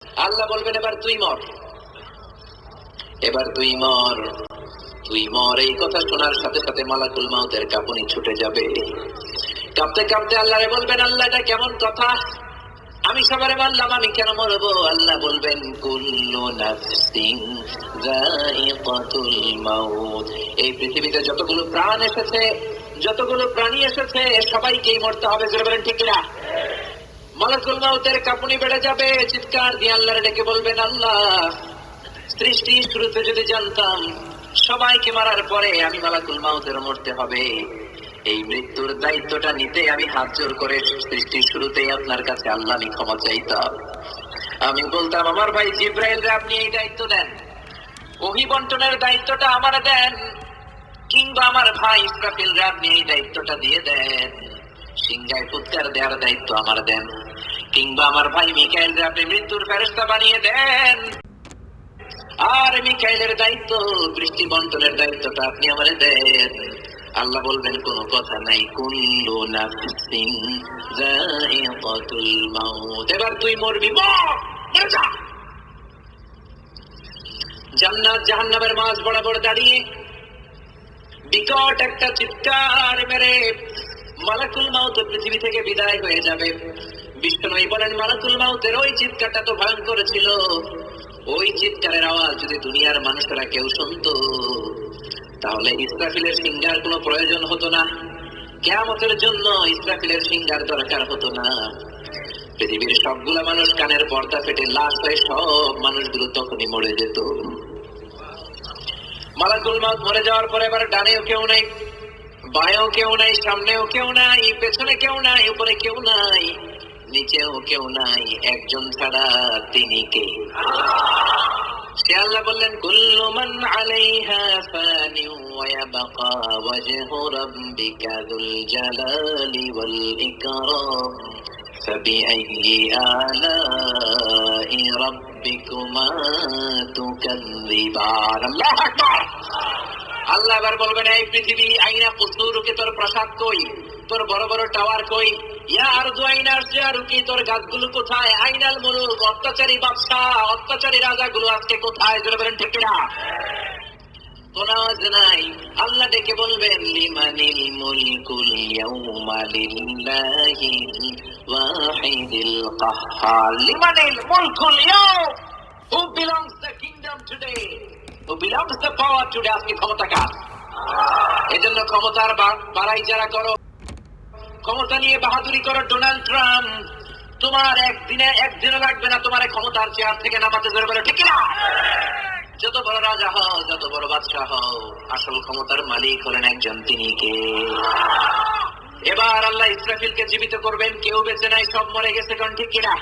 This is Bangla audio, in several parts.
আল্লাহ বলবেন এবার তুই মর, এবার তুই মর, তুই মর। এই কথা শোনার সাথে সাথে মালাকুল মাউতের কাঁপুনি ছুটে যাবে। কাঁপতে কাঁপতে আল্লাহরে বলবেন, আল্লাহ এটা কেমন কথা, আমি সবারে বললাম আমি কেন মরবো? আল্লাহ বলবেন কুল্লু নাফসিন যায়িকাতুল মাউত। এই পৃথিবীতে যতগুলো প্রাণ এসেছে, যতগুলো প্রাণী এসেছে, সবাইকেই মরতে হবে। জোরে বলেন ঠিক না? মালাকুল মাউতের কাঁপুনি বেড়ে যাবে। চিৎকার দিয়ে আল্লাহরে ডেকে বলবেন, আল্লাহ সৃষ্টি শুরুতে যদি জানতাম সবাইকে মারার পরে আমি মালাকুল মাউতের মরতে হবে, এই মৃত্যুর দায়িত্বটা নিতে আমি হাত জোর করে সৃষ্টির শুরুতেই আপনার কাছে আল্লাহ আমি ক্ষমা চাইতাম। আমি বলতাম আমার ভাই জিব্রাইলরে আপনি এই দায়িত্ব দেন, ওহী বন্টনের দায়িত্বটা আমার দেন, কিংবা আমার ভাই ইসরাফিলরে আপনি এই দায়িত্বটা দিয়ে দেন, সিংহায় ফুৎকার দেওয়ার দায়িত্ব আমার দেন, কিংবা আমার ভাই মিকাইলরে আপনি মৃত্যুর ফেরেশতা বানিয়ে দেন, আর মিকাইলের দায়িত্ব বৃষ্টি বন্টনের দায়িত্বটা আপনি আমারে দেন। আল্লাহ বলবেন কোনো কথা নাই, কুল্লু নাফসিন যায়িকাতুল মাউত। এবার তুই মরবি, মরে যা। জান্নাত জাহান্নামের মাঝ বরাবর দাঁড়িয়ে বিকট একটা চিৎকার মেরে মালাকুল মাউত পৃথিবী থেকে বিদায় হয়ে যাবে। বিষ্ণু বলেন মালাকুল মাউতের ওই চিৎকারটা তো ভয়ঙ্কর ছিল, ওই চিৎকারের আওয়াজ যদি দুনিয়ার মানুষেরা কেউ শুনতো তাহলে ইসরাফিলের সিংহার কোনো প্রয়োজন হতো না, কিয়ামতের জন্য ইসরাফিলের সিংহার দরকার হতো না। পৃথিবীর সবগুলা মানুষ কানের পর্দা ফেটে লাশ হয়ে সব মানুষগুলো তখনই মরে যেত। মালাকুল মাউত মরে যাওয়ার পরে এবার ডানেও কেউ নাই, বাঁয়েও কেউ নাই, সামনেও কেউ নাই, পেছনে কেউ নাই, উপরে কেউ নাই, নিচেও কেউ নাই, একজন ছাড়া, তিনি কে? সে আল্লাহ বললেন কুল্লু মান আলাইহা ফানি ওয়া ইয়াবকা ওয়াজহু রাব্বিকা যুল জালালি ওয়াল ইকরাম ফাবিআইয়ি আলাই রাব্বিকুমা তুকাযযিবান। আল্লাহু আকবার। আল্লাহ এবার বলবেন এই পৃথিবী আইনা কুসুরুকে, তোর প্রাসাদ কই, তোর বড় বড় টাওয়ার কই, ইয়া আরদু আইনা আশজারুকি, তোর গাছগুলো কোথায়, আইনাল মুলুক, অত্যাচারী বাদশা অত্যাচারী রাজাগুলো আজকে কোথায়? জোরে বলেন ঠিক না? কোন আওয়াজ নাই। আল্লাহ ডেকে বলবেন লিমানিল মুলকুল ইয়াউমা লিল্লাহিল ওয়াহিদিল কাহ্হার। লিমানিল মুলকুল ইয়াউম, who belongs the kingdom today, who belongs the power today? আজকে ক্ষমতা কার? এজন্য ক্ষমতার বাড়াই যারা করো, ক্ষমতা নিয়ে বাহাদুরি করো, ডোনাল্ড ট্রাম্প, তোমার একদিনও লাগবে না তোমার ক্ষমতার চেয়ার থেকে নামাতে। জোরে বলো ঠিক না? যত বড় রাজা হও, যত বড় বাদশা হও, আসল ক্ষমতার মালিক হলেন একজন, তিনি কে? এবার আল্লাহ ইসরাফিলকে জীবিত করবেন, কেউ বেঁচে নাই, সব মরে গেছে, কোন ঠিক কিনা?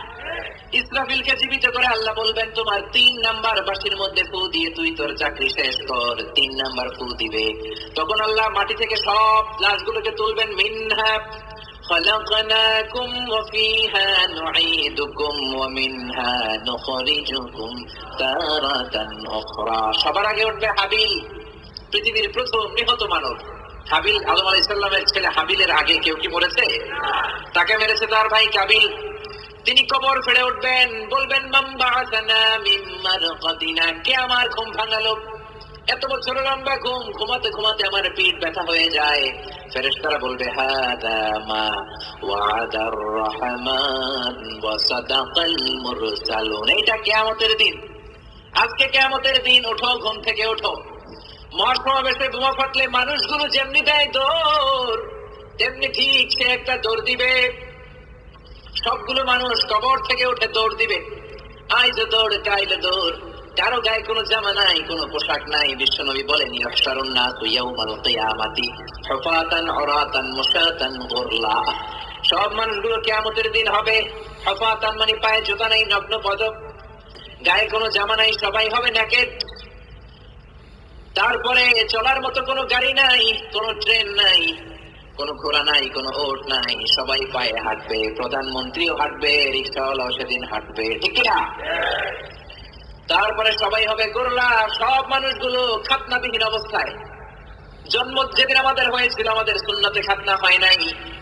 ইসরাফিলকে জীবিত করে আল্লাহ বলবেন তোমার 3 নাম্বার বাঁশির মধ্যে ফু দিয়ে তুই তোর চাকরি শেষ কর। 3 নাম্বার ফু দিবে, তখন আল্লাহ মাটি থেকে সব লাশগুলোকে তুলবেন। মিনহা খলাকনাকুম ওয়া ফিহা নুঈদুকুম ওয়া মিনহা নুখরিজুকুম তারাতান উখরা। সবার আগে উঠবে হাবিল, পৃথিবীর প্রথম নিহত মানব হাবিল। আদম আলাইহিস সালামের ছেলে হাবিলের আগে কেউ কি মরেছে? তাকে মেরেছে তার ভাই কাবিল। তিনি কবর ফেড়ে উঠবেন, বলবেন মান বাআসানা মিন মারকাদিনা, কে আমার ঘুম ভাঙালো? এত বছর লম্বা ঘুম, ঘুমাতে ঘুমাতে আমার পিঠ ব্যথা হয়ে যায়। ফেরেশতারা বলবে হাদা মা ওয়াদার রহমান ওয়া সাদাকাল মুরসালুন। এটা কিয়ামতের দিন, আজকে কিয়ামতের দিন। ওঠো, ঘুম থেকে ওঠো। মহাসমাবেশে বোমা ফাটলে মানুষগুলো যেমনি দেয় দৌড়, তেমনি ঠিক সে একটা দৌড় দিবে। সবগুলো মানুষ কবর থেকে উঠে দৌড় দিবে। আইজ দৌড়, কাইলে দৌড়, কারো গায়ে কোনো জামা নাই, কোনো পোশাক নাই। বিশ্বনবী বলেন ইয়াহশারুন নাসু ইয়াউমাল কিয়ামাতি হুফাতান উরাতান মুশাতান গুরলা। সব মানুষগুলো কিয়ামতের দিন হবে হুফাতান, মানে পায়ে জুতা নাই, নগ্ন পদ, গায়ে কোনো জামা নাই, সবাই হবে নেকেড। তারপরে চলার মতো কোনো গাড়ি নাই, কোনো ট্রেন নাই, কোনো ঘোড়া নাই, কোনো ওট নাই, সবাই পায়ে হাঁটবে। প্রধানমন্ত্রীও হাঁটবে, রিক্সাওয়ালাও সেদিন হাঁটবে, ঠিক কিনা? তারপরে সবাই হবে গোরলা। সব মানুষগুলো খাতনাবিহীন অবস্থায়। জন্ম যেদিন আমাদের হয়েছিল আমাদের সুন্নতে খাতনা হয় নাই,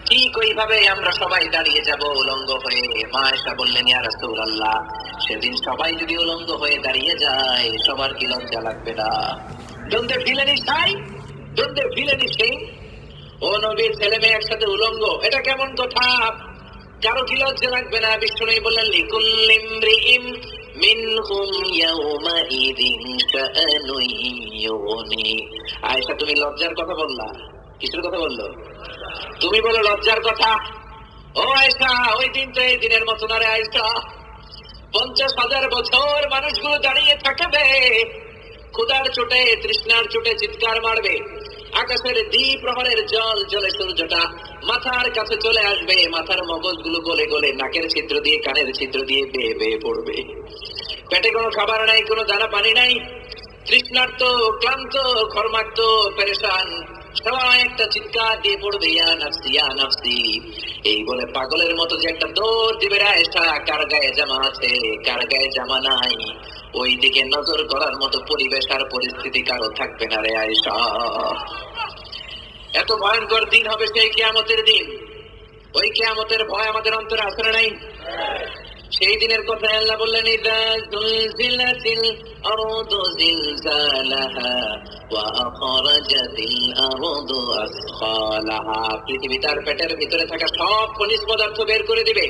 ঠিক ওইভাবে আমরা সবাই দাঁড়িয়ে যাব উলঙ্গ হয়ে। মা আয়েশা বললেন, ইয়া রাসূলুল্লাহ, সেদিন সবাই যদি উলঙ্গ হয়ে দাঁড়িয়ে যায়, সবার কি লজ্জা লাগবে না? Don't they feel any shy? Don't they feel any shame? ও নবীর ছেলে মেয়ে একসাথে উলঙ্গ, এটা কেমন কথা? কারো কি লজ্জা লাগবে না? বিষ্ণু বললেন, লিকুল্লি ইমরিইম মিনহুম ইয়াওমাইযিন শাআনুন ইউগনি। আয়েশা, তুমি লজ্জার কথা বললা? কিসের কথা বললো? তুমি বলো লজ্জার কথা। ও আয়েশা, ওই দিন তো এই দিনের মতো না রে আয়েশা। 50,000 বছর মানুষগুলো দাঁড়িয়ে থাকবে, ক্ষুধার চোটে তৃষ্ণার চোটে চিৎকার মারবে, আকাশের দ্বিপ্রহরের জল জলে সূর্যটা মাথার কাছে চলে আসবে, মাথার মগজগুলো গলে গলে নাকের ছিদ্র দিয়ে কানের ছিদ্র দিয়ে বেয়ে বেয়ে পড়বে। পেটে কোনো খাবার নাই, কোনো দানা পানি নাই, তৃষ্ণার্ত, ক্লান্ত, ঘর্মাক্ত, পেরেশান, সবাই একটা চিৎকার দিয়ে পড়বে, ইয়া নাফসি ইয়া নাফসি। এই বলে পাগলের মতো যে একটা দৌড় দিবে রে আয়েশা, কার গায়ে জামা আছে কার গায়ে জামা নাই, ওই দিকে নজর করার মতো পরিবেশ আর পরিস্থিতি কারো থাকবে না রে আয়েশা। এত ভয়ঙ্কর দিন হবে সেই কিয়ামতের দিন। ওই কিয়ামতের ভয় আমাদের অন্তরে আছে না নাই? সেই দিনের কথা আল্লাহ বললেন, ইযা যুলজিলাতিল আরদু জিলজালাহা ওয়া আখরাজাতিল আরদু আসখালাহা। পৃথিবী তার পেটের ভিতরে থাকা সব খনিজ পদার্থ বের করে দিবে।